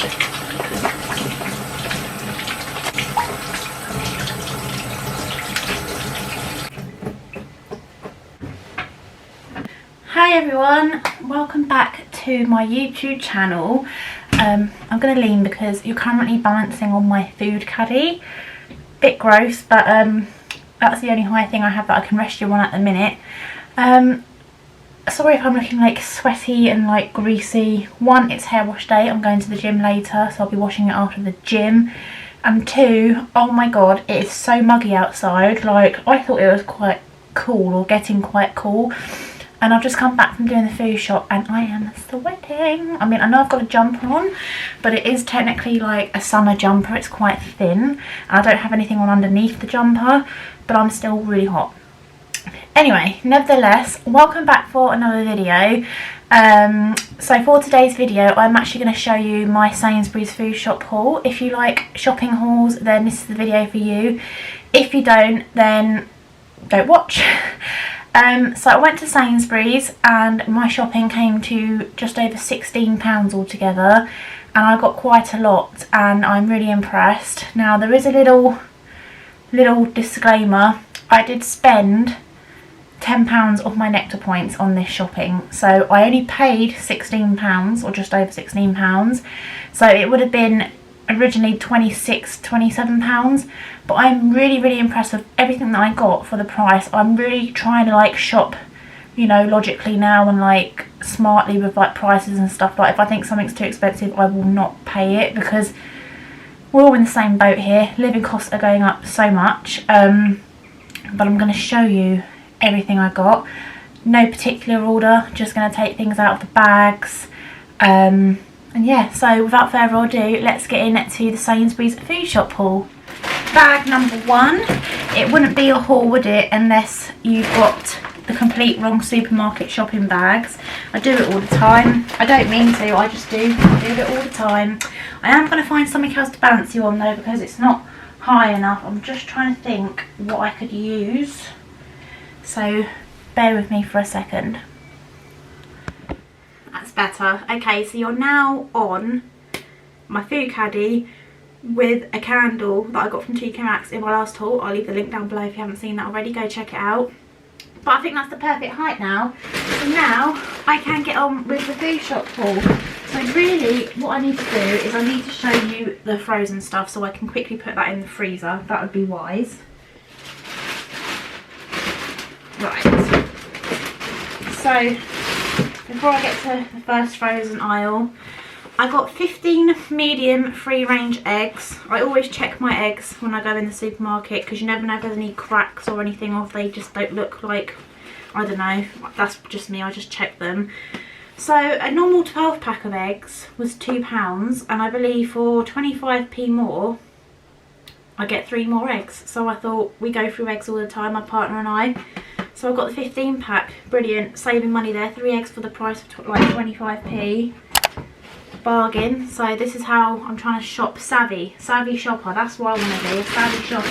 Hi everyone, welcome back to my YouTube channel. I'm going to lean because you're currently balancing on my food caddy. Bit gross, but that's the only high thing I have that I can rest you on at the minute. Sorry if I'm looking like sweaty and like greasy. One, it's hair wash day, I'm going to the gym later, so I'll be washing it after the gym. And two, oh my god, it is so muggy outside. Like, I thought it was quite cool, or getting quite cool. And I've just come back from doing the food shop and I am sweating. I mean, I know I've got a jumper on, but it is technically like a summer jumper. It's quite thin. And I don't have anything on underneath the jumper, but I'm still really hot. Anyway, nevertheless, welcome back for another video. So for today's video, I'm actually going to show you my Sainsbury's food shop haul. If you like shopping hauls, then this is the video for you. If you don't, then don't watch. So I went to Sainsbury's and my shopping came to just over £16 altogether, and I got quite a lot and I'm really impressed. Now there is a little disclaimer. I did spend £10 of my nectar points on this shopping, so I only paid £16 or just over £16, so it would have been originally £27, but I'm really impressed with everything that I got for the price. I'm really trying to like shop, you know, logically now and like smartly with like prices and stuff. Like if I think something's too expensive, I will not pay it, because we're all in the same boat here. Living costs are going up so much. But I'm going to show you everything I got. No particular order, just going to take things out of the bags. And yeah, so without further ado, let's get into the Sainsbury's food shop haul. Bag number one. It wouldn't be a haul, would it, unless you've got the complete wrong supermarket shopping bags. I do it all the time. I don't mean to, I just do it all the time. I am going to find something else to balance you on though, because it's not high enough. I'm just trying to think what I could use. So bear with me for a second. That's better. Okay, so you're now on my food caddy with a candle that I got from TK Maxx in my last haul. I'll leave the link down below if you haven't seen that already. Go check it out. But I think that's the perfect height now. So now I can get on with the food shop haul. So really what I need to do is I need to show you the frozen stuff so I can quickly put that in the freezer. That would be wise. Right. So before I get to the first frozen aisle, I got 15 medium free range eggs. I always check my eggs when I go in the supermarket, because you never know if there's any cracks or anything, or if they just don't look like, I don't know, that's just me, I just check them. So a normal 12 pack of eggs was £2, and I believe for 25p more I get 3 more eggs. So I thought, we go through eggs all the time, my partner and I. So I got the 15 pack, brilliant, saving money there. 3 eggs for the price of like 25p. Bargain. So this is how I'm trying to shop. Savvy shopper, that's what I want to be, a savvy shopper.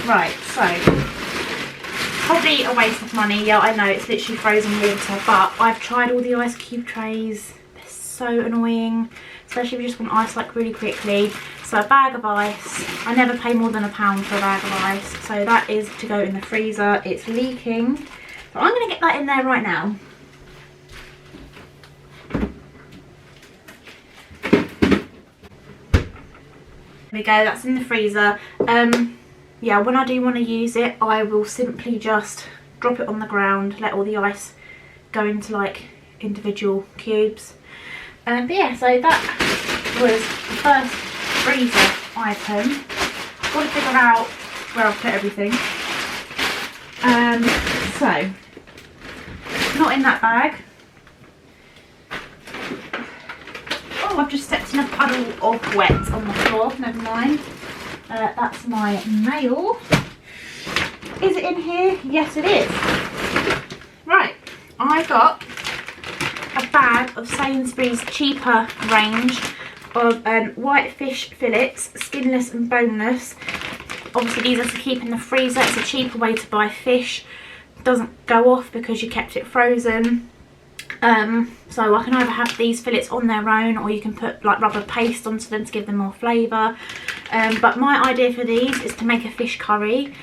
Right, so probably a waste of money. Yeah, I know, it's literally frozen water, but I've tried all the ice cube trays. They're so annoying, especially if you just want ice like really quickly. So a bag of ice, I never pay more than £1 for a bag of ice, so that is to go in the freezer. It's leaking, so I'm going to get that in there right now. There we go, that's in the freezer. Yeah, when I do want to use it, I will simply just drop it on the ground, let all the ice go into like individual cubes. But yeah, so that was the first freezer item. Got to figure out where I've put everything. So not in that bag. Oh, I've just stepped in a puddle of wet on the floor, never mind. That's my mail. Is it in here? Yes it is. Right, I got a bag of Sainsbury's cheaper range of white fish fillets, skinless and boneless. Obviously these are to keep in the freezer. It's a cheaper way to buy fish. Doesn't go off because you kept it frozen. So I can either have these fillets on their own, or you can put like rubber paste onto them to give them more flavour. But my idea for these is to make a fish curry.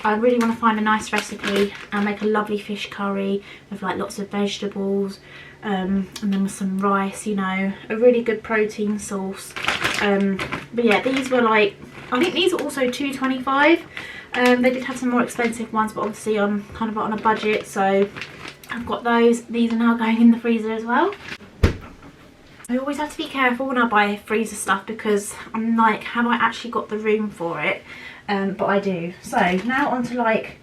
I really want to find a nice recipe and make a lovely fish curry with like lots of vegetables, and then with some rice, you know, a really good protein source. But yeah, these were like, I think these were also $2.25. They did have some more expensive ones, but obviously I'm kind of on a budget, so I've got those. These are now going in the freezer as well. I always have to be careful when I buy freezer stuff, because I'm like, have I actually got the room for it? But I do. So now onto like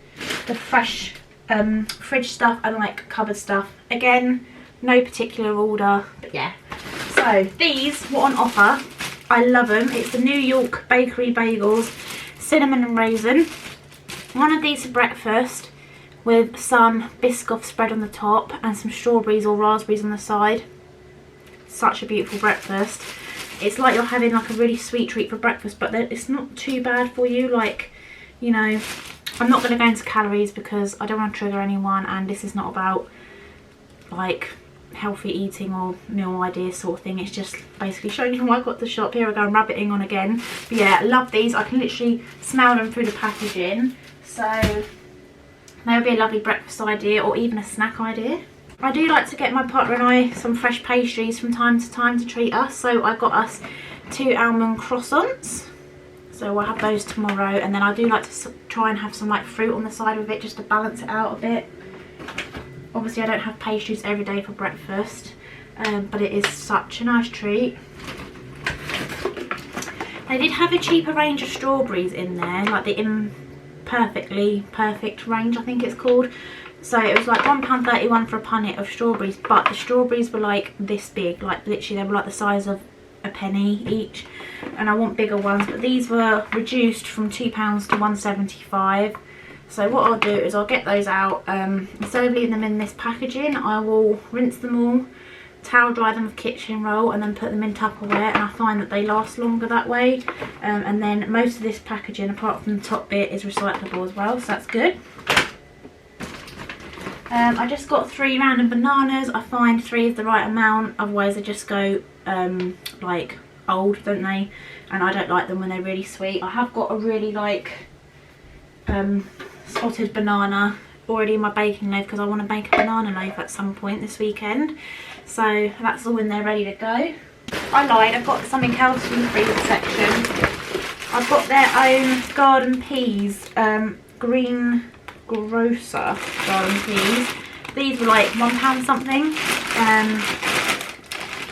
the fresh fridge stuff and like cupboard stuff. Again, no particular order, but yeah. So these were on offer. I love them. It's the New York Bakery bagels, cinnamon and raisin. One of these for breakfast with some Biscoff spread on the top and some strawberries or raspberries on the side. Such a beautiful breakfast. It's like you're having like a really sweet treat for breakfast, but it's not too bad for you. Like, you know, I'm not going to go into calories because I don't want to trigger anyone, and this is not about like healthy eating or meal ideas sort of thing. It's just basically showing you why I got the shop. Here I go, I'm rabbiting on again. But yeah, I love these. I can literally smell them through the packaging. So maybe be a lovely breakfast idea or even a snack idea. I do like to get my partner and I some fresh pastries from time to time to treat us. So I got us 2 almond croissants. So we'll have those tomorrow. And then I do like to try and have some like fruit on the side of it just to balance it out a bit. Obviously I don't have pastries every day for breakfast, but it is such a nice treat. They did have a cheaper range of strawberries in there, like the Imperfectly Perfect range I think it's called. So it was like £1.31 for a punnet of strawberries, but the strawberries were like this big, like literally they were like the size of a penny each, and I want bigger ones, but these were reduced from £2 to £1.75. So what I'll do is I'll get those out. Instead of leaving them in this packaging, I will rinse them all, towel dry them with kitchen roll, and then put them in Tupperware, and I find that they last longer that way. And then most of this packaging, apart from the top bit, is recyclable as well, so that's good. I just got 3 random bananas. I find 3 is the right amount, otherwise they just go like old, don't they? And I don't like them when they're really sweet. I have got a really like spotted banana already in my baking loaf because I want to make a banana loaf at some point this weekend. So that's all in there ready to go. I lied, I've got something else from the freezer section. I've got their own garden peas, green grocer garden peas. These were like £1 something,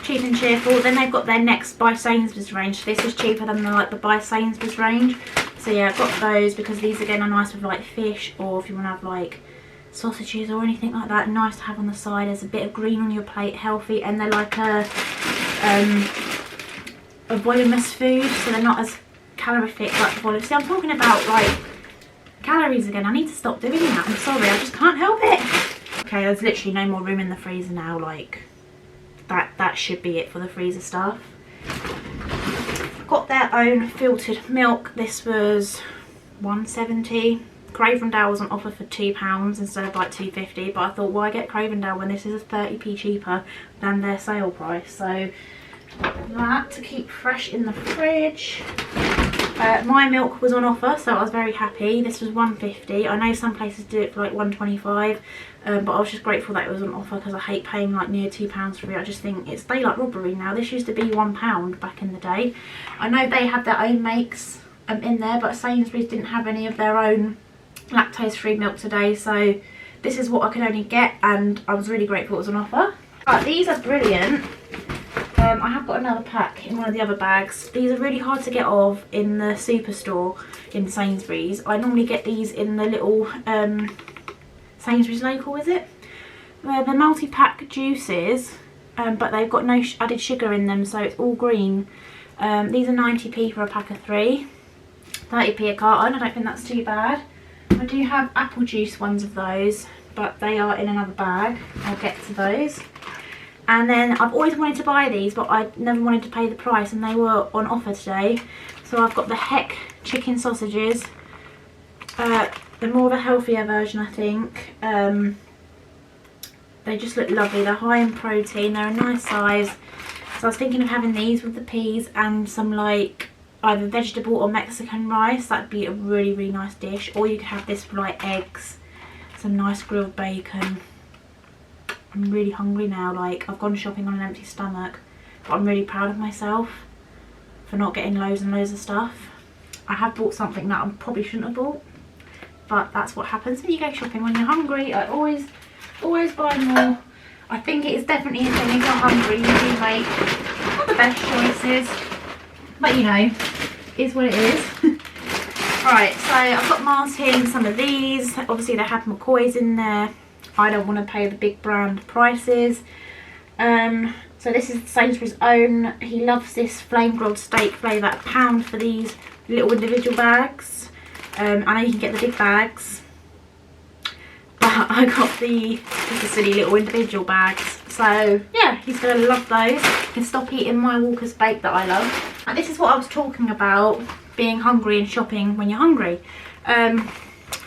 cheap and cheerful. Then they've got their Next by Sainsbury's range. This is cheaper than like the by Sainsbury's range. So yeah, I've got those because these again are nice with like fish, or if you want to have like sausages or anything like that, nice to have on the side. There's a bit of green on your plate, healthy, and they're like a voluminous food, so they're not as calorific like the volume. See, I'm talking about like calories again. I need to stop doing that. I'm sorry, I just can't help it. Okay, there's literally no more room in the freezer now. Like that should be it for the freezer stuff. Got their own filtered milk. This was £1.70. Cravendale was on offer for £2 instead of like £2.50, but I thought, why get Cravendale when this is 30p cheaper than their sale price? So that to keep fresh in the fridge. My milk was on offer, so I was very happy. This was £1.50. I know some places do it for like £1.25, but I was just grateful that it was on offer because I hate paying like near £2 for it. I just think it's daylight robbery now. This used to be £1 back in the day. I know they had their own makes in there, but Sainsbury's didn't have any of their own lactose-free milk today, so this is what I could only get, and I was really grateful it was on offer. But these are brilliant. I have got another pack in one of the other bags. These are really hard to get off in the superstore in Sainsbury's. I normally get these in the little Sainsbury's local, is it? The multi-pack juices, but they've got no added sugar in them, so it's all green. These are 90p for a pack of 3, 30p a carton. I don't think that's too bad. I do have apple juice ones of those, but they are in another bag. I'll get to those. And then I've always wanted to buy these, but I never wanted to pay the price, and they were on offer today. So I've got the Heck chicken sausages. They're more of a healthier version, I think. they just look lovely. They're high in protein, they're a nice size. So I was thinking of having these with the peas and some like either vegetable or Mexican rice. That'd be a really, really nice dish. Or you could have this with like eggs, some nice grilled bacon. I'm really hungry now. Like, I've gone shopping on an empty stomach, but I'm really proud of myself for not getting loads and loads of stuff. I have bought something that I probably shouldn't have bought, but that's what happens when you go shopping when you're hungry. I always buy more. I think it is definitely a thing. If you're hungry, you do make not the best choices, but you know, is what it is. Right, so I've got Martin some of these. Obviously they have McCoy's in there. I don't want to pay the big brand prices. So this is Sainsbury's own. He loves this flame grilled steak flavour, £1 for these little individual bags. I know you can get the big bags, but I got the silly little individual bags. So yeah, he's going to love those. He can stop eating my Walker's Bake that I love. And this is what I was talking about, being hungry and shopping when you're hungry. On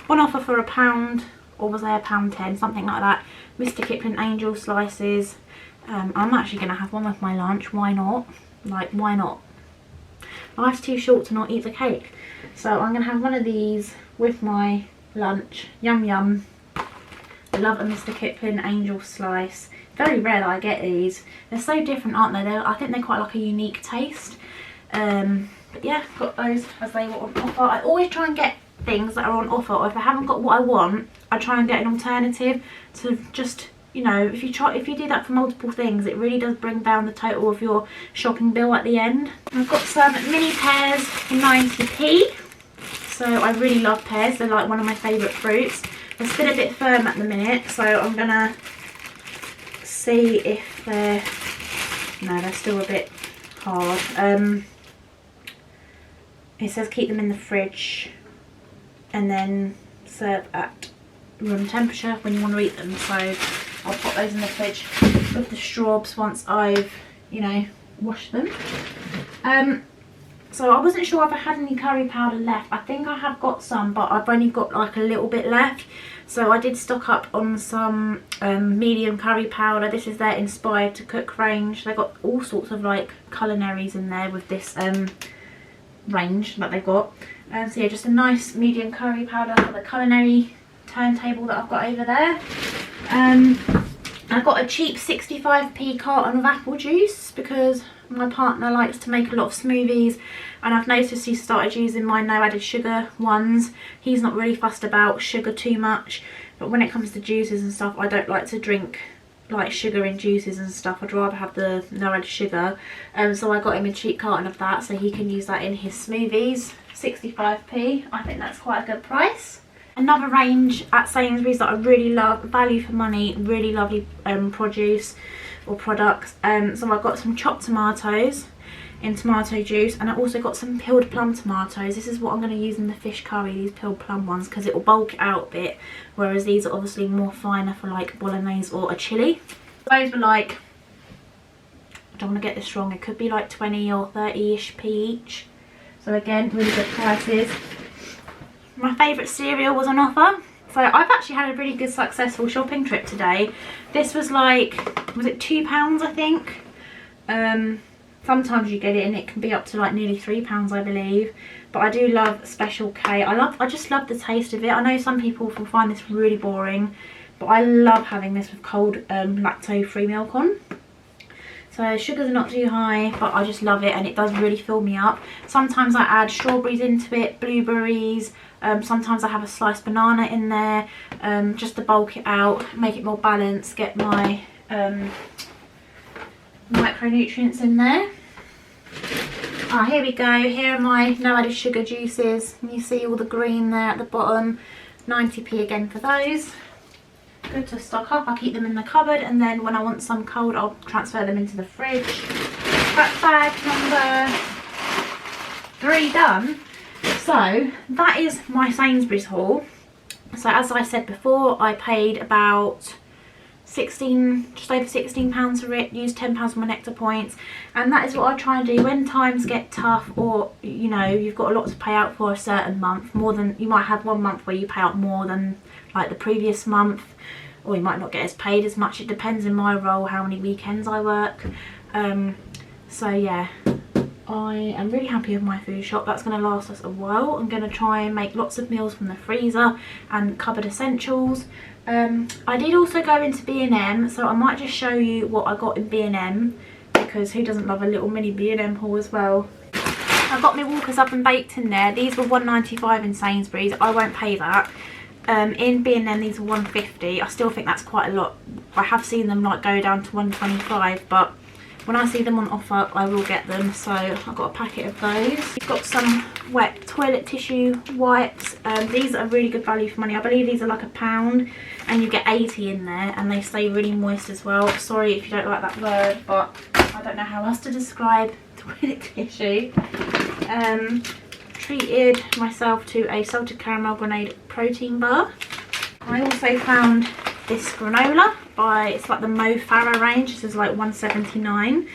offer for £1, or was there £1.10, something like that. Mr. Kipling Angel slices. I'm actually going to have one with my lunch. Why not? Like, why not? Life's too short to not eat the cake. So I'm going to have one of these with my lunch. Yum yum. I love a Mr. Kipling Angel slice. Very rare that I get these. They're so different, aren't they? I think they're quite like a unique taste. But yeah, got those as they were on offer. I always try and get things that are on offer, or if I haven't got what I want, I try and get an alternative to just, you know, if you do that for multiple things, it really does bring down the total of your shopping bill at the end. I've got some mini pears for 90p. So I really love pears. They're like one of my favourite fruits. They're still a bit firm at the minute, so I'm gonna see if they're, no, they're still a bit hard. It says keep them in the fridge and then serve at room temperature when you want to eat them. So I'll pop those in the fridge with the straws once I've, you know, washed them. So I wasn't sure if I had any curry powder left. I think I have got some, but I've only got like a little bit left. So I did stock up on some medium curry powder. This is their Inspired to Cook range. They've got all sorts of like culinaries in there with this range that they've got. So yeah, just a nice medium curry powder for the culinary turntable that I've got over there. I've got a cheap 65p carton of apple juice because my partner likes to make a lot of smoothies, and I've noticed he started using my no added sugar ones. He's not really fussed about sugar too much, but when it comes to juices and stuff, I don't like to drink like sugar in juices and stuff. I'd rather have the no added sugar. So I got him a cheap carton of that so he can use that in his smoothies. 65p, I think that's quite a good price. Another range at Sainsbury's that I really love, value for money, really lovely produce or products. So I've got some chopped tomatoes in tomato juice, and I also got some peeled plum tomatoes. This is what I'm going to use in the fish curry, these peeled plum ones, because it will bulk it out a bit, whereas these are obviously more finer for like bolognese or a chilli. Those were like, I don't want to get this wrong, it could be like 20 or 30-ish p each. So again, really good prices. My favourite cereal was on offer. So I've actually had a really good successful shopping trip today. This was like, was it £2 I think? Sometimes you get it and it can be up to like nearly £3 I believe. But I do love Special K. I just love the taste of it. I know some people will find this really boring, but I love having this with cold lacto-free milk on. So sugars are not too high, but I just love it and it does really fill me up. Sometimes I add strawberries into it, blueberries. Sometimes I have a sliced banana in there, just to bulk it out, make it more balanced, get my micronutrients in there. Here we go. Here are my no added sugar juices. And you see all the green there at the bottom. 90p again for those. Good to stock up. I'll keep them in the cupboard, and then when I want some cold, I'll transfer them into the fridge. That's bag number 3 done. So that is my Sainsbury's haul. So as I said before, I paid about just over £16 for it, used £10 for my nectar points, and that is what I try and do when times get tough, or you know you've got a lot to pay out for a certain month, more than you might have one month where you pay out more than like the previous month, or you might not get as paid as much. It depends in my role how many weekends I work. So yeah, I am really happy with my food shop. That's going to last us a while. I'm going to try and make lots of meals from the freezer and cupboard essentials. I did also go into B&M, so I might just show you what I got in B&M, because who doesn't love a little mini B&M haul as well. I got my Walker's oven baked in there. These were £1.95 in Sainsbury's. I won't pay that. In B&M these were £1.50. I still think that's quite a lot. I have seen them like go down to £1.25, but when I see them on offer I will get them. So I've got a packet of those. You've got some wet toilet tissue wipes. These are really good value for money. I believe these are like £1 and you get 80 in there, and they stay really moist as well. Sorry if you don't like that word, but I don't know how else to describe toilet tissue. Treated myself to a salted caramel grenade protein bar. I also found this granola it's like the Mo Farah range. This is like $1.79.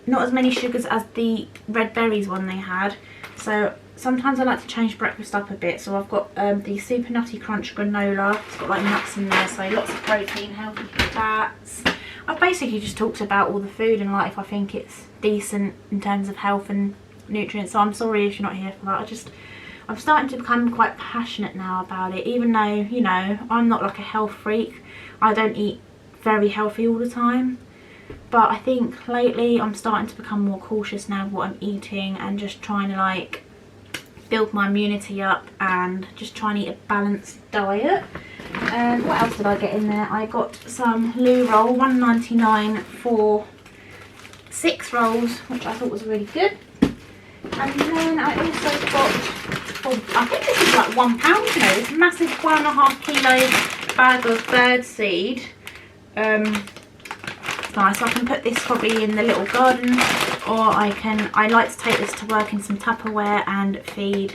Not as many sugars as the red berries one they had, so sometimes I like to change breakfast up a bit. So I've got the super nutty crunch granola. It's got like nuts in there, so lots of protein, healthy fats. I've basically just talked about all the food and like if I think it's decent in terms of health and nutrients. So I'm sorry if you're not here for that. I'm starting to become quite passionate now about it, even though, you know, I'm not like a health freak. I don't eat very healthy all the time, but I think lately I'm starting to become more cautious now of what I'm eating, and just trying to like build my immunity up and just try and eat a balanced diet. What else did I get in there? I got some loo roll, $1.99 for 6 rolls, which I thought was really good. And then I also got, I think this is like £1, you know, this massive 1.5 kilo bag of bird seed. It's nice. I can put this probably in the little garden, or I like to take this to work in some Tupperware and feed.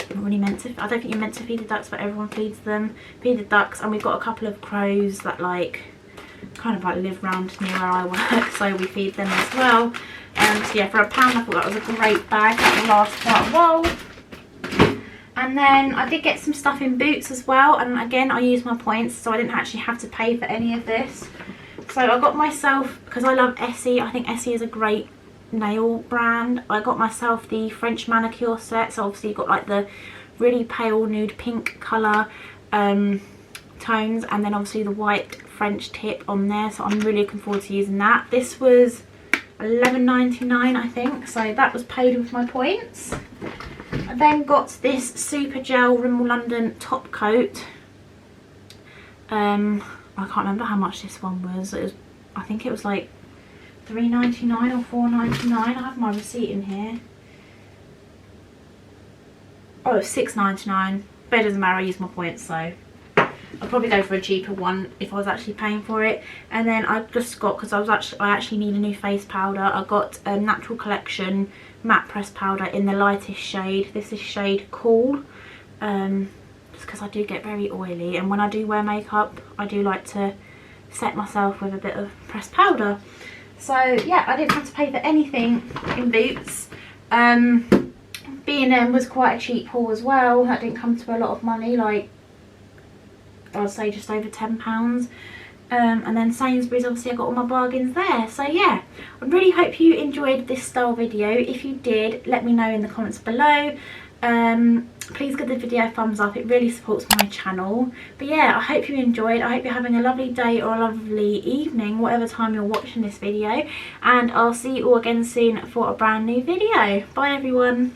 I'm really meant to, I don't think you're meant to feed the ducks, but everyone feeds them. Feed the ducks, and we've got a couple of crows that like kind of like live round near where I work, so we feed them as well. So yeah, for £1 I thought that was a great bag. That will last quite a while. And then I did get some stuff in Boots as well, and again I used my points, so I didn't actually have to pay for any of this. So I got myself, because I love Essie, I think Essie is a great nail brand, I got myself the French manicure set. So obviously you've got like the really pale nude pink colour tones, and then obviously the white French tip on there, so I'm really looking forward to using that. This was $11.99 I think, so that was paid with my points. I then got this Super Gel Rimmel London top coat. I can't remember how much this one was. I think it was like $3.99 or $4.99. I have my receipt in here. Oh, it was $6.99, but it doesn't matter, I used my points, so I'll probably go for a cheaper one if I was actually paying for it. And then I just got, because I actually need a new face powder, I got a Natural Collection matte press powder in the lightest shade. This is shade Cool, just because I do get very oily, and when I do wear makeup I do like to set myself with a bit of pressed powder. So yeah, I didn't have to pay for anything in Boots. B&M was quite a cheap haul as well. That didn't come to a lot of money, like I'd say just over £10. And then Sainsbury's, obviously I got all my bargains there. So yeah, I really hope you enjoyed this style video. If you did, let me know in the comments below. Please give the video a thumbs up, it really supports my channel. But yeah, I hope you enjoyed. I hope you're having a lovely day or a lovely evening, whatever time you're watching this video, and I'll see you all again soon for a brand new video. Bye everyone.